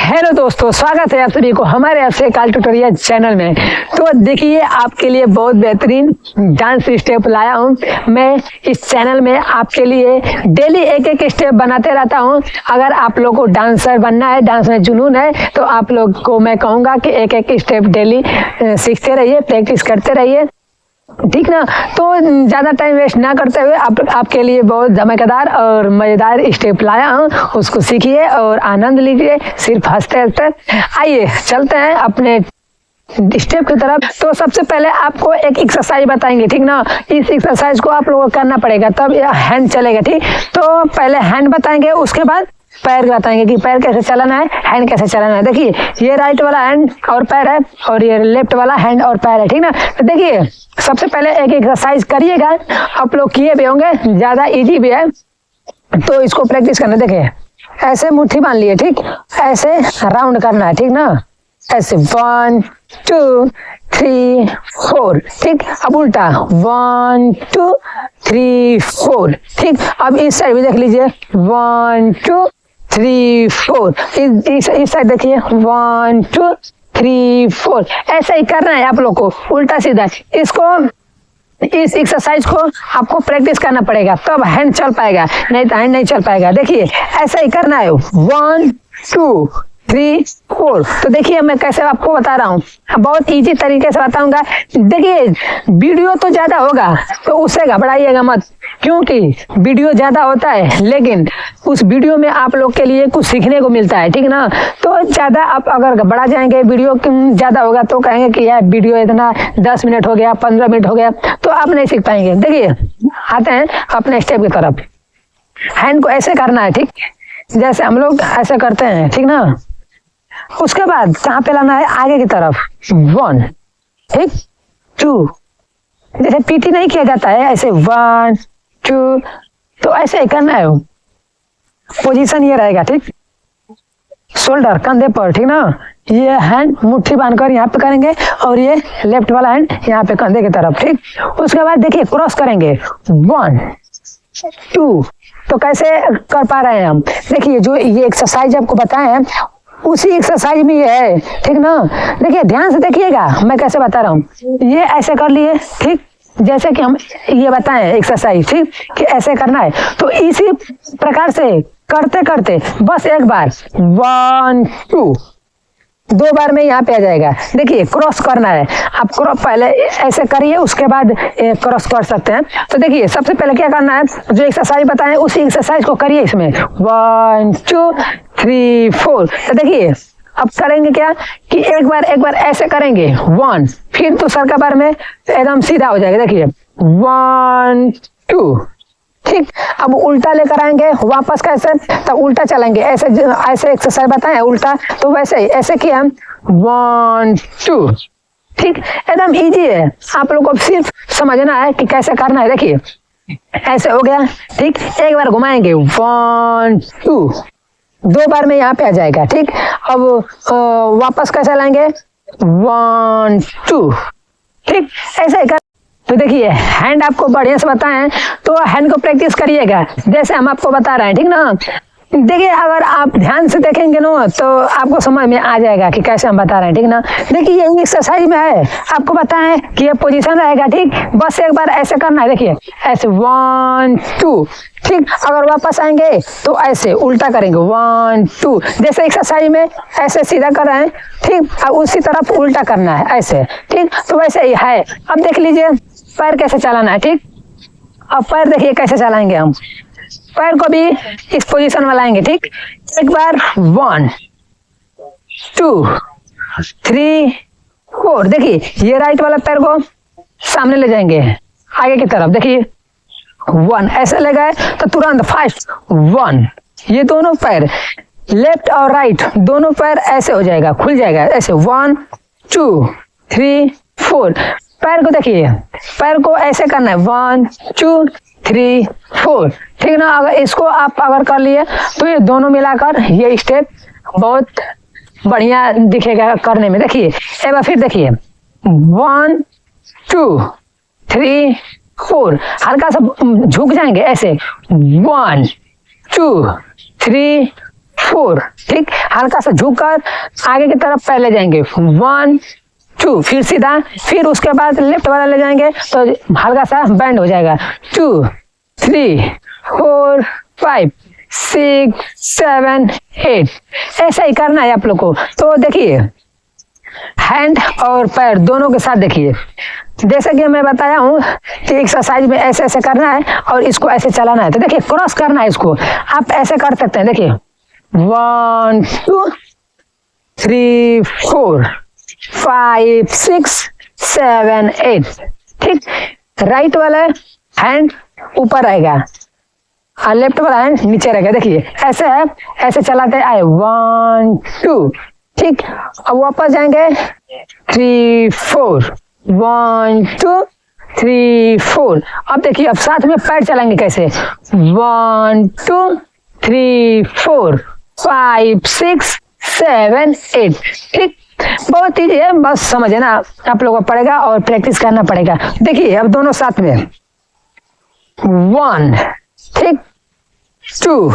Hello दोस्तों, स्वागत है आप सभी को हमारे ऐसे काल ट्यूटोरियल चैनल में। तो देखिए, आपके लिए बहुत बेहतरीन डांस स्टेप लाया हूँ। मैं इस चैनल में आपके लिए डेली एक एक स्टेप बनाते रहता हूँ। अगर आप लोग को डांसर बनना है, डांस में जुनून है, तो आप लोग को मैं कहूँगा कि एक एक स्टेप डेली सीखते रहिए, प्रैक्टिस करते रहिए, ठीक ना। तो ज़्यादा टाइम वेस्ट ना करते हुए आपके लिए बहुत धमाकेदार और मज़ेदार स्टेप लाया हूँ। उसको सीखिए और आनंद लीजिए, सिर्फ हंसते हंसते। आइए चलते हैं अपने स्टेप की तरफ। तो सबसे पहले आपको एक एक्सरसाइज बताएंगे, ठीक ना। इस एक्सरसाइज को आप लोगों को करना पड़ेगा, तब हैंड चलेगा, ठीक। तो पहले हैंड बताएंगे, उसके बाद पैर बताएंगे कि पैर कैसे चलाना है, हैंड कैसे चलाना है। देखिए, ये राइट वाला हैंड और पैर है और ये लेफ्ट वाला हैंड और पैर है, ठीक ना। तो देखिए, सबसे पहले एक एक्सरसाइज करिएगा। आप लोग किए भी होंगे, ज्यादा इजी भी है, तो इसको प्रैक्टिस करना। देखिए, ऐसे मुट्ठी बांध लिए, ठीक, ऐसे राउंड करना है, ठीक ना। ऐसे 1 2 3 4, ठीक। अब उल्टा 1 2 3 4, ठीक। अब इस साइड भी देख लीजिए, 1 2 3 4। इस साइड देखिए, 1 2 3 4। ऐसा ही करना है आप लोग को, उल्टा सीधा। इस एक्सरसाइज को आपको प्रैक्टिस करना पड़ेगा, तब हैंड चल पाएगा, नहीं तो हैंड नहीं चल पाएगा। देखिए, ऐसा ही करना है, 1 2 3 4। तो देखिए, मैं कैसे आपको बता रहा हूँ, बहुत इजी तरीके से बताऊंगा। देखिए, वीडियो तो ज्यादा होगा, तो उससे घबराइएगा मत, क्योंकि वीडियो ज्यादा होता है, लेकिन उस वीडियो में आप लोग के लिए कुछ सीखने को मिलता है, ठीक ना। तो ज्यादा आप अगर घबरा जाएंगे, वीडियो ज्यादा होगा, तो कहेंगे कि यार वीडियो इतना 10 मिनट हो गया, 15 मिनट हो गया, तो आप नहीं सीख पाएंगे। देखिए, आते हैं अपने स्टेप की तरफ। हैंड को ऐसे करना है, ठीक, जैसे हम लोग ऐसे करते हैं, ठीक ना। उसके बाद कहाँ पे लाना है, आगे की तरफ 1, ठीक, 2। जैसे पीटी नहीं किया जाता है, ऐसे 1 2, तो ऐसे ही करना है। पोजीशन ये रहेगा, ठीक, शोल्डर कंधे पर, ठीक ना। ये हैंड मुट्ठी बांधकर यहाँ पे करेंगे और ये लेफ्ट वाला हैंड यहाँ पे कंधे की तरफ, ठीक। उसके बाद देखिए, क्रॉस करेंगे 1 2। तो कैसे कर पा रहे हैं हम, देखिए, जो ये एक्सरसाइज आपको बताए हैं उसी एक्सरसाइज में ये है, ठीक ना। देखिए, ध्यान से देखिएगा, मैं कैसे बता रहा हूँ। ये ऐसे कर लिए, ठीक, जैसे कि हम ये बताएं एक्सरसाइज, ठीक, कि ऐसे करना है। तो इसी प्रकार से करते करते बस एक बार 1 2, 2 बार में यहाँ पे आ जाएगा। देखिए, क्रॉस करना है, आप क्रॉस पहले ऐसे करिए, उसके बाद क्रॉस कर सकते हैं। तो देखिए, सबसे पहले क्या करना है, जो एक्सरसाइज बताएं उसी एक्सरसाइज को करिए इसमें, 1 2 3 4। तो देखिए, अब करेंगे क्या कि एक बार ऐसे करेंगे 1, फिर दूसरा का बार में एकदम सीधा हो जाएगा। देखिए, 1 2, ठीक। अब उल्टा लेकर आएंगे वापस, कैसे, तब उल्टा चलेंगे, ऐसे ऐसे एक्सरसाइज बताएं उल्टा, तो वैसे ही ऐसे किया हम 1 2, ठीक। एकदम इजी है, आप लोग को सिर्फ समझना है कि कैसे करना है। देखिए, ऐसे हो गया, ठीक। एक बार घुमाएंगे 1 2, 2 बार में यहाँ पे आ जाएगा, ठीक। अब वापस कैसे लाएंगे 1 2, ठीक। ऐसे ही कर। तो देखिए, हैंड आपको बढ़िया से बताएं, तो हैंड को प्रैक्टिस करिएगा जैसे हम आपको बता रहे हैं, ठीक ना। देखिए, अगर आप ध्यान से देखेंगे ना, तो आपको समझ में आ जाएगा कि कैसे हम बता रहे हैं, ठीक ना। देखिए, ये एक्सरसाइज में है, आपको बताएं कि ये पोजीशन रहेगा, ठीक। बस एक बार ऐसे करना है, देखिए, ऐसे 1 2, ठीक। अगर वापस आएंगे तो ऐसे उल्टा करेंगे 1 2, जैसे एक्सरसाइज में ऐसे सीधा कर रहे हैं, ठीक। अब उसी तरफ उल्टा करना है, ऐसे, ठीक। तो वैसे ही है। अब देख लीजिए, पैर कैसे चलाना है, ठीक। अब पैर देखिए कैसे चलाएंगे हम, पैर को भी इस पोजीशन में लाएंगे, ठीक। एक बार 1 2 3 4। देखिए, ये राइट वाला पैर को सामने ले जाएंगे आगे की तरफ। देखिए, 1 ऐसे ले गए तो तुरंत फास्ट 1। ये दोनों पैर लेफ्ट और राइट दोनों पैर ऐसे हो जाएगा, खुल जाएगा, ऐसे 1 2 3 4। पैर को देखिए, पैर को ऐसे करना है 1 2 3 4, ठीक ना। अगर इसको आप अगर कर लिए तो ये दोनों मिलाकर ये स्टेप बहुत बढ़िया दिखेगा करने में। देखिए, एक बार फिर देखिए, 1 2 3 4। हल्का सा झुक जाएंगे ऐसे, 1 2 3 4, ठीक। हल्का सा झुककर आगे की तरफ पहले जाएंगे 1 2, फिर सीधा, फिर उसके बाद लेफ्ट वाला ले जाएंगे तो हल्का सा बेंड हो जाएगा 2 3 4 5 6 7 8। ऐसा ही करना है आप लोग को। तो देखिए हैंड और पैर दोनों के साथ देखिए, जैसा कि मैं बताया हूँ कि एक्सरसाइज में ऐसे ऐसे करना है और इसको ऐसे चलाना है। तो देखिए क्रॉस करना है इसको, आप ऐसे कर सकते हैं। देखिए 1 2 3 4 5 6 7 8, ठीक। राइट वाला हैंड ऊपर रहेगा और लेफ्ट वाला हैंड नीचे रहेगा। देखिए ऐसे है, ऐसे चलाते आए 1 2, ठीक। अब वापस जाएंगे 3 4 1 2 3 4। अब देखिए अब साथ में पैर चलाएंगे कैसे 1 2 3 4 5 6 7 8, ठीक। बहुत ईजी है, बस समझे ना आप लोगों को पड़ेगा और प्रैक्टिस करना पड़ेगा। देखिए अब दोनों साथ में 1, ठीक 2।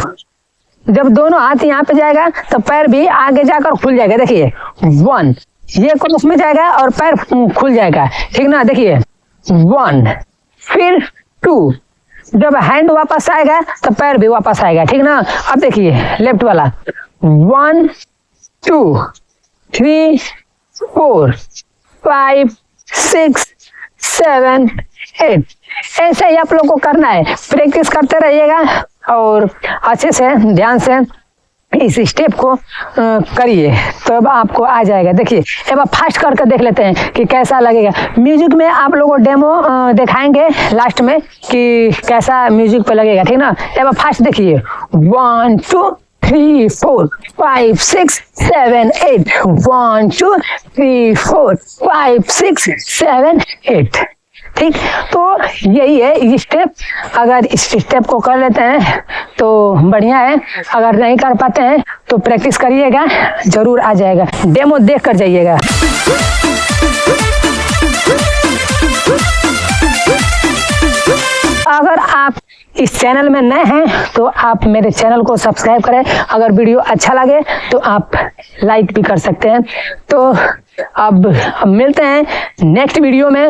जब दोनों हाथ यहाँ पे जाएगा तो पैर भी आगे जाकर खुल जाएगा। देखिए 1, ये क्रॉस में जाएगा और पैर खुल जाएगा, ठीक ना। देखिए 1, फिर 2, जब हैंड वापस आएगा तो पैर भी वापस आएगा, ठीक ना। अब देखिए लेफ्ट वाला 1 2 3 4 5 6 7 8। ऐसे ही आप लोग को करना है, प्रैक्टिस करते रहिएगा और अच्छे से ध्यान से इस स्टेप को करिए तो अब आपको आ जाएगा। देखिए एक बार फास्ट करके देख लेते हैं कि कैसा लगेगा। म्यूजिक में आप लोगों को डेमो दिखाएंगे लास्ट में कि कैसा म्यूजिक पे लगेगा, ठीक ना। एक बार फास्ट देखिए 1 2 3 4 5 6 7 8 1 2 3 4 5 6 7 8, ठीक। तो यही है स्टेप। अगर इस स्टेप को कर लेते हैं तो बढ़िया है, अगर नहीं कर पाते हैं तो प्रैक्टिस करिएगा, जरूर आ जाएगा। डेमो देख कर जाइएगा। अगर आप इस चैनल में नए हैं तो आप मेरे चैनल को सब्सक्राइब करें। अगर वीडियो अच्छा लगे तो आप लाइक भी कर सकते हैं। तो अब मिलते हैं नेक्स्ट वीडियो में।